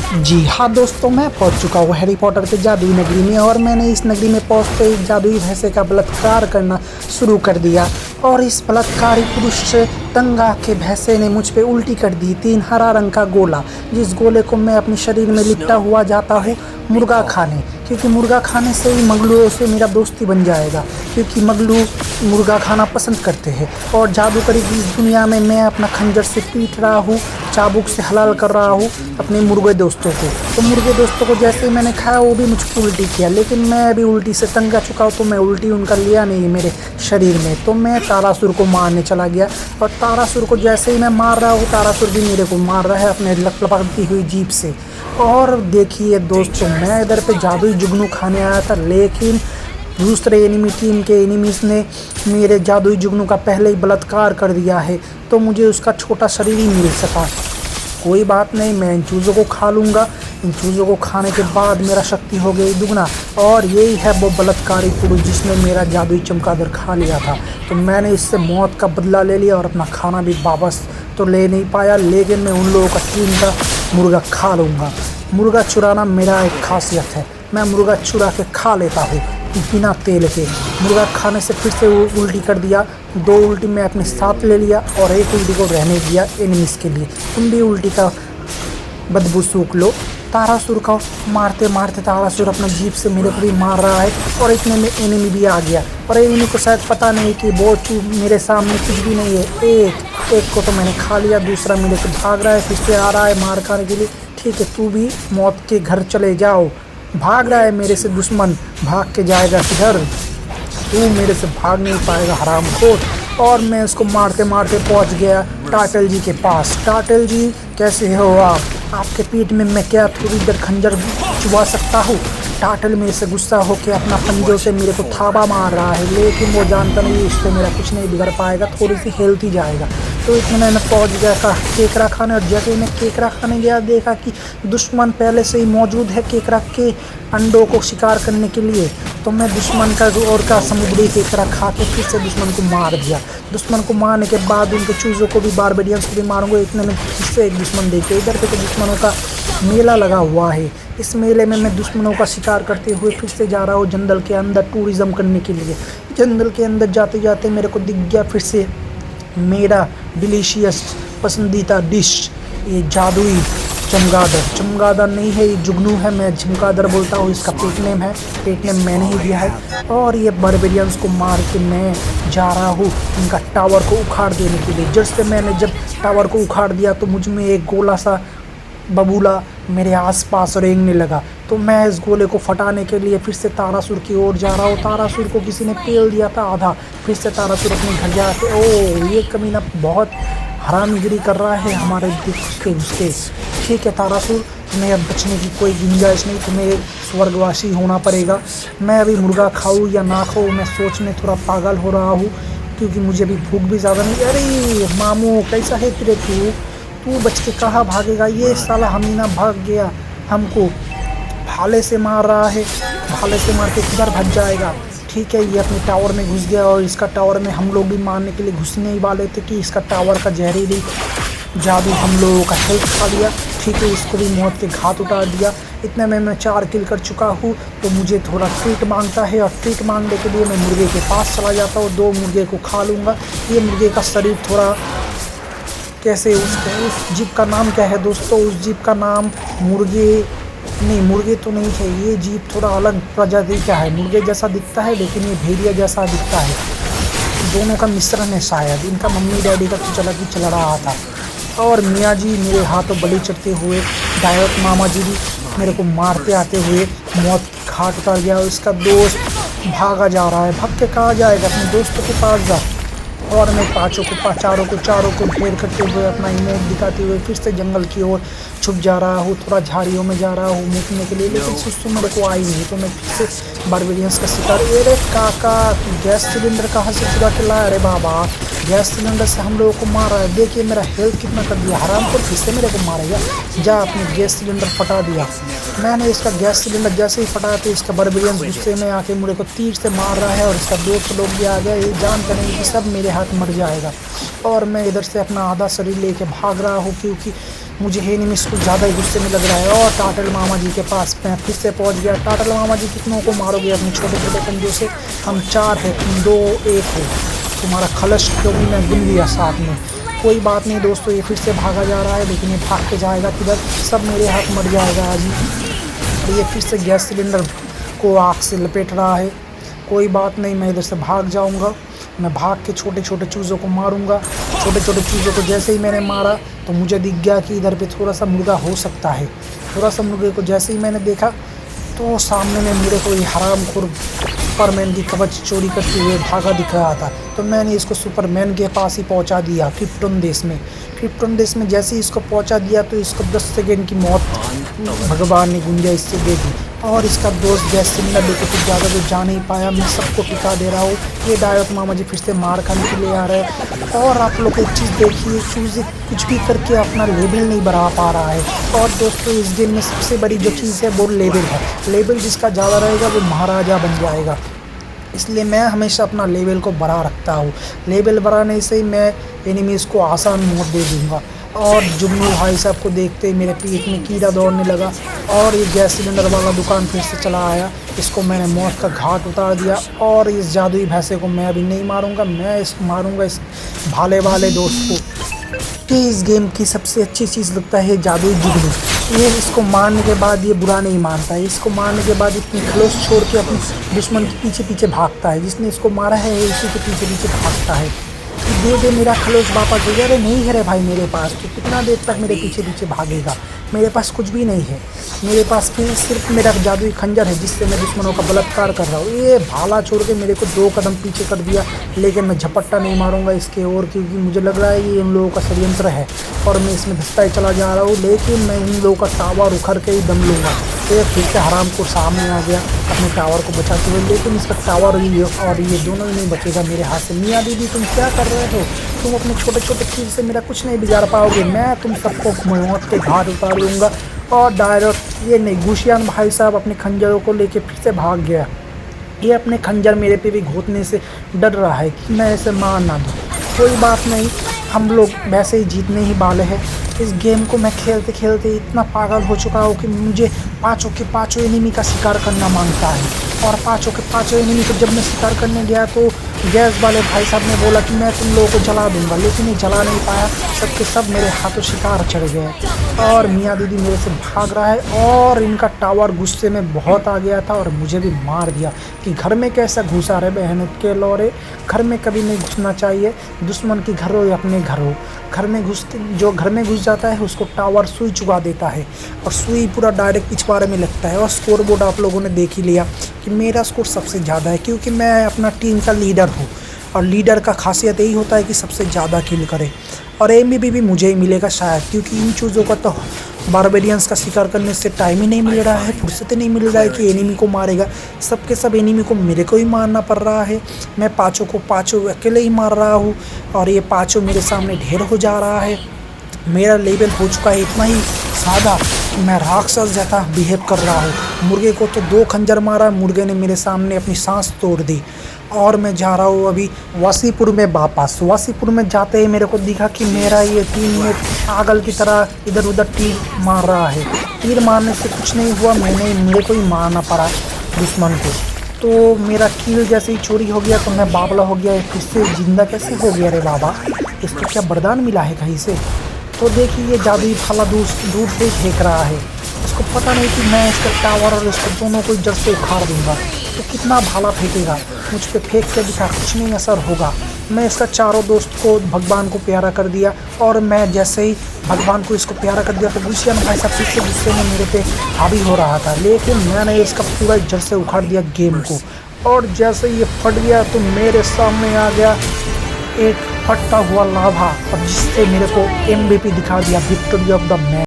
जी हाँ दोस्तों, मैं पहुंच चुका हूँ हैरी पॉटर के जादुई नगरी में और मैंने इस नगरी में पहुंचते ही जादुई भैंसे का बलात्कार करना शुरू कर दिया। और इस बलात्कारी पुरुष से तंग आके भैंसे ने मुझ पे उल्टी कर दी 3 हरा रंग का गोला, जिस गोले को मैं अपने शरीर में लिपटा हुआ जाता हूँ मुर्गा खाने, क्योंकि मुर्गा खाने से ही मगलुओं से मेरा दोस्ती बन जाएगा, क्योंकि मगलू मुर्गा खाना पसंद करते हैं। और जादूगरी की इस दुनिया में मैं अपना खंजर से पीट रहा हूँ, चाबुक से हलाल कर रहा हूँ अपने मुर्गे दोस्तों को। तो मुर्गे दोस्तों को जैसे ही मैंने खाया वो भी मुझको उल्टी किया, लेकिन मैं अभी उल्टी से तंग आ चुका हूँ, तो मैं उल्टी उनका लिया नहीं मेरे शरीर में। तो मैं तारासुर को मारने चला गया और तारासुर को जैसे ही मैं मार रहा हूँ, तारासुर भी मेरे को मार रहा है अपने लपकती हुई जीभ से। और देखिए दोस्तों, मैं इधर पे जादुई जुगनू खाने आया था, लेकिन दूसरे एनिमी टीम के एनिमीज़ ने मेरे जादुई जुगनू का पहले ही बलात्कार कर दिया है, तो मुझे उसका छोटा शरीर ही मिल सका। कोई बात नहीं, मैं इन चूज़ों को खा लूँगा। इन चूज़ों को खाने के बाद मेरा शक्ति हो गई दुगना। और यही है वो बलात्कारी पुरुष जिसने मेरा जादुई चमगादड़ खा लिया था। तो मैंने इससे मौत का बदला ले लिया और अपना खाना भी वापस तो ले नहीं पाया, लेकिन मैं उन लोगों का टीम का मुर्गा खा लूँगा। मुर्गा चुराना मेरा एक खासियत है, मैं मुर्गा चुरा के खा लेता हूँ बिना तेल के। मुर्गा खाने से फिर से उल्टी कर दिया, 2 उल्टी मैं अपने साथ ले लिया और 1 उल्टी को रहने दिया एनिमीज़ के लिए। तुम भी उल्टी का बदबू सूख लो। तारासुर को मारते मारते तारासुर अपना जीभ से मेरे को भी मार रहा है और इतने में एनिमी भी आ गया। और एनिमी को शायद पता नहीं कि वो मेरे सामने कुछ भी नहीं है। एक को तो मैंने खा लिया, दूसरा मेरे को भाग रहा है, फिर से आ रहा है मार खाने के लिए। ठीक है, तू भी मौत के घर चले जाओ। भाग रहा है मेरे से दुश्मन, भाग के जाएगा किधर? तू मेरे से भाग नहीं पाएगा हरामखोर। और मैं उसको मारते मारते पहुंच गया टाटल जी के पास। टाटल जी, कैसे हो आप? आपके पीठ में मैं क्या थोड़ी देर खंजर चुबा सकता हूँ? टाटल मेरे से गुस्सा होकर अपना पंजों से मेरे को थाबा मार रहा है, लेकिन वो जानता नहीं इससे मेरा कुछ नहीं बिगड़ पाएगा, थोड़ी सी हेल्थ ही जाएगा। तो इतने में मैं पहुँच गया केकड़ा खाने, और जैसे मैं केकड़ा खाने गया देखा कि दुश्मन पहले से ही मौजूद है केकड़ा के अंडों को शिकार करने के लिए। तो मैं दुश्मन का और का समुद्री केकड़ा खा के फिर से दुश्मन को मार दिया। दुश्मन को मारने के बाद उनके चूज़ों को भी, बारबेडियंस को भी मारूंगा। इतने में फिर से एक दुश्मन देखे। इधर पे तो दुश्मनों का मेला लगा हुआ है। इस मेले में मैं दुश्मनों का शिकार करते हुए फिर से जा रहा हूँ जंगल के अंदर टूरिज़्म करने के लिए। जंगल के अंदर जाते जाते मेरे को दिख गया फिर से मेरा डिलीशियस पसंदीदा डिश, ये जादुई चमगादड़। चमगादड़ नहीं है, ये जुगनू है, मैं चमगादड़ बोलता हूँ, इसका पेट नेम है। पेट नेम मैंने ही दिया है। और ये बारबेरियंस को मार के मैं जा रहा हूँ इनका टावर को उखाड़ देने के लिए। जस्ट मैंने जब टावर को उखाड़ दिया तो मुझ में एक गोला सा बबूला मेरे आसपास रेंगने लगा। तो मैं इस गोले को फटाने के लिए फिर से तारासुर की ओर जा रहा हूँ। तारासुर को किसी ने पेल दिया था आधा। फिर से तारासुर अपने घर जाके, ओह ये कमीना बहुत हरामगिरी कर रहा है हमारे उसके। ठीक है तारासुर, तुम्हें अब बचने की कोई गुंजाइश नहीं, तुम्हें स्वर्गवासी होना पड़ेगा। मैं अभी मुर्गा खाऊँ या ना खाऊँ, मैं सोचने थोड़ा पागल हो रहा हूँ, क्योंकि मुझे अभी भूख भी ज़्यादा नहीं। अरे मामू, कैसा है तेरे तू बच के कहाँ भागेगा? ये साला हमीना भाग गया, हमको भाले से मार रहा है। भाले से मार के किधर भाग जाएगा? ठीक है, ये अपने टावर में घुस गया और इसका टावर में हम लोग भी मारने के लिए घुसने ही वाले थे कि इसका टावर का जहरीली जादू हम लोगों का हेल्थ खा लिया। ठीक है, इसको भी मौत के घाट उतार दिया। इतने में मैं 4 किल कर चुका हूँ, तो मुझे थोड़ा ट्रीट मांगता है और ट्रीट मांगने के लिए मैं मुर्गे के पास चला जाता हूँ। 2 मुर्गे को खा लूँगा। ये मुर्गे का शरीर थोड़ा कैसे, उस जीप का नाम क्या है दोस्तों? उस जीप का नाम मुर्गे तो नहीं है, ये जीप थोड़ा अलग प्रजाति का है। मुर्गे जैसा दिखता है लेकिन ये भेड़िया जैसा दिखता है। दोनों का मिश्रण है शायद। इनका मम्मी डैडी का कुछ अलग ही चल रहा था। और मियाँ जी मेरे हाथों बलि चढ़ते हुए, डायरेक्ट मामा जी भी मेरे को मारते आते हुए मौत की घाट उतार गया। और इसका दोस्त भागा जा रहा है। भाग के कहाँ जाएगा? अपने दोस्तों के पास जा। और मैं चारों को ढेर करते हुए अपना इमोट दिखाते हुए फिर से जंगल की ओर छुप जा रहा हूँ। थोड़ा झाड़ियों में जा रहा हूँ मुकने के लिए, लेकिन सुस्तु मेरे को आई नहीं। तो मैं फिर से बारबेरियंस का शिकार। अरे काका, गैस सिलेंडर कहाँ से चुरा के लाया? अरे बाबा, गैस सिलेंडर से हम लोगों को मार रहा है। देखिए मेरा हेल्थ कितना कर दिया। हरामखोर फिर से मेरे को मारेगा। जा, अपने गैस सिलेंडर फटा दिया। मैंने इसका गैस सिलेंडर जैसे ही फटाया तो इसका बारबेरियंस गुस्से में आके मेरे को तीर से मार रहा है। और इसका दोस्त लोग भी आ गया, ये जानते नहीं कि सब मेरे हाथ मर जाएगा। और मैं इधर से अपना आधा शरीर लेके भाग रहा हूँ, क्योंकि मुझे एनिमीज कुछ ज़्यादा ही गुस्से में लग रहा है। और टाटल मामा जी के पास मैं फिर से पहुंच गया। टाटल मामा जी कितनों को मारोगे अपने छोटे छोटे कंजों से? हम 4 है, तुम 2 1 हो। तुम्हारा खलश को भी मैं गिन लिया साथ में। कोई बात नहीं दोस्तों, ये फिर से भागा जा रहा है, लेकिन ये भाग के जाएगा किधर? सब मेरे हाथ मर जाएगा आज ही। ये फिर से गैस सिलेंडर को आग से लपेट रहा है। कोई बात नहीं, मैं इधर से भाग जाऊंगा। मैं भाग के छोटे छोटे चूज़ों को मारूंगा। छोटे छोटे चूज़ों को जैसे ही मैंने मारा तो मुझे दिख गया कि इधर पे थोड़ा सा मुर्गा हो सकता है। थोड़ा सा मुर्गे को जैसे ही मैंने देखा तो सामने में मेरे को ये हरामखोर सुपरमैन की कवच चोरी करते हुए भागा दिख रहा था। तो मैंने इसको सुपरमैन के पास ही पहुंचा दिया क्रिप्टन देश में। क्रिप्टन देश में जैसे ही इसको पहुंचा दिया तो इसको 10 सेकेंड की मौत भगवान ने गुंजाइश से दे दी। और इसका दोस्त गैस सिलेंडर लेके कुछ ज़्यादा तो जा नहीं पाया। मैं सबको टिका दे रहा हूँ। ये डायरेक्ट मामा जी फिर से मार खाने के लिए आ रहे हैं। और आप लोग एक चीज़ देखिए, चूज़े कुछ भी करके अपना लेवल नहीं बढ़ा पा रहा है। और दोस्तों इस गेम में सबसे बड़ी जो चीज़ है वो लेवल है। लेवल जिसका ज़्यादा रहेगा वो महाराजा बन जाएगा। इसलिए मैं हमेशा अपना लेवल को बढ़ा रखता हूँ। लेवल बढ़ाने से ही मैं एनिमीज़ को आसान मौत दे दूँगा। और जुम्मू भाई साहब को देखते ही मेरे पेट में कीड़ा दौड़ने लगा। और ये गैस सिलेंडर वाला दुकान फिर से चला आया। इसको मैंने मौत का घाट उतार दिया। और इस जादुई भैंसे को मैं अभी नहीं मारूंगा, मैं इसको मारूंगा इस भाले वाले दोस्त को। ये इस गेम की सबसे अच्छी चीज़ लगता है जादुई जुगनू। ये इसको मारने के बाद ये बुरा नहीं मानता है। इसको मारने के बाद इतनी खलोस छोड़ के अपने दुश्मन के पीछे पीछे भागता है। जिसने इसको मारा है इसी के पीछे पीछे भागता है। दे दे मेरा खलोस वापस दे। अरे नहीं है रे भाई मेरे पास, तो कितना देर तक मेरे पीछे पीछे भागेगा? मेरे पास कुछ भी नहीं है। मेरे पास फिर सिर्फ मेरा जादुई खंजर है जिससे मैं दुश्मनों का बलात्कार कर रहा हूँ। ये भाला छोड़ के मेरे को 2 कदम पीछे कर दिया। लेकिन मैं झपट्टा नहीं मारूंगा इसके और, क्योंकि मुझे लग रहा है ये इन लोगों का षड्यंत्र है और मैं इसमें धंसता ही चला जा रहा हूँ। लेकिन मैं इन लोगों का टावर उखड़ के ही दम लूँगा। तो फिर से हराम को सामने आ गया अपने टावर को बचाते हुए। लेकिन इसका टावर और ये दोनों ही नहीं बचेगा मेरे हाथ से। मियाँ दीदी तुम क्या कर रहे हो? तुम अपने छोटे छोटे चीज़ से मेरा कुछ नहीं बिगाड़ पाओगे। मैं तुम सबको मौत के घाट उतार दूँगा। और डायरेक्ट ये नहीं, गुशियान भाई साहब अपने खंजरों को लेके फिर से भाग गया। ये अपने खंजर मेरे पे भी घोंटने से डर रहा है कि मैं इसे मार ना दूँ। कोई बात नहीं, हम लोग वैसे ही जीतने ही वाले हैं। इस गेम को मैं खेलते खेलते इतना पागल हो चुका हूँ कि मुझे 5 के 5 एनिमी का शिकार करना मांगता है। और 5 के 5 एनिमी को जब मैं शिकार करने गया तो गैस वाले भाई साहब ने बोला कि मैं तुम लोगों को जला दूंगा, लेकिन ये जला नहीं पाया। सबके सब मेरे हाथों शिकार चढ़ गए। और मियाँ दीदी मेरे से भाग रहा है। और इनका टावर गुस्से में बहुत आ गया था और मुझे भी मार दिया कि घर में कैसा घुसा रहे बहन के लौरे। घर में कभी नहीं घुसना चाहिए। दुश्मन की घर हो या अपने घर हो, जो घर में घुस जाता है उसको टावर सुई चुका देता है और सुई पूरा डायरेक्ट पिछवाड़े में लगता है। और स्कोर बोर्ड आप लोगों ने देख ही लिया कि मेरा स्कोर सबसे ज़्यादा है, क्योंकि मैं अपना टीम का लीडर हूँ। और लीडर का खासियत यही होता है कि सबसे ज़्यादा किल करे। और MVP भी मुझे ही मिलेगा शायद, क्योंकि इन चीज़ों का तो बारबेरियंस का शिकार करने से टाइम ही नहीं मिल रहा है, फुर्सत ही नहीं मिल रहा है कि एनिमी को मारेगा। सबके सब एनिमी को मेरे को ही मारना पड़ रहा है। मैं 5 को 5 अकेले ही मार रहा हूँ और ये 5 मेरे सामने ढेर हो जा रहा है। मेरा लेवल हो चुका है इतना ही सादा कि मैं राक्षस जैसा बिहेव कर रहा हूँ। मुर्गे को तो 2 खंजर मारा, मुर्गे ने मेरे सामने अपनी सांस तोड़ दी। और मैं जा रहा हूँ अभी वासीपुर में वापस। वासीपुर में जाते ही मेरे को दिखा कि मेरा ये टीम में पागल की तरह इधर उधर तीर मार रहा है। तीर मारने से कुछ नहीं हुआ, मेरे को ही मारना पड़ा दुश्मन को। तो मेरा किल जैसे ही चोरी हो गया तो मैं बाबला हो गया। फिर से जिंदा कैसे हो गया रे बाबा? इसको क्या वरदान मिला है कहीं से? तो देखिए ये जादुई भाला दूर से फेंक रहा है। इसको पता नहीं कि मैं इसका टावर और इसको दोनों को जड़ से उखाड़ दूंगा। तो कितना भाला फेंकेगा? मुझ पे फेंक के दिखा, कुछ नहीं असर होगा। मैं इसका चारों दोस्त को भगवान को प्यारा कर दिया। और मैं जैसे ही भगवान को इसको प्यारा कर दिया तो गुस्सियान भाई साहब फिर से गुस्से में मेरे पे हावी हो रहा था। लेकिन मैंने इसका पूरा जड़ से उखाड़ दिया गेम को। और जैसे ये फट गया तो मेरे सामने आ गया एक फटता हुआ लाभा, और जिससे मेरे को MVP दिखा दिया, विक्ट्री ऑफ द मैच।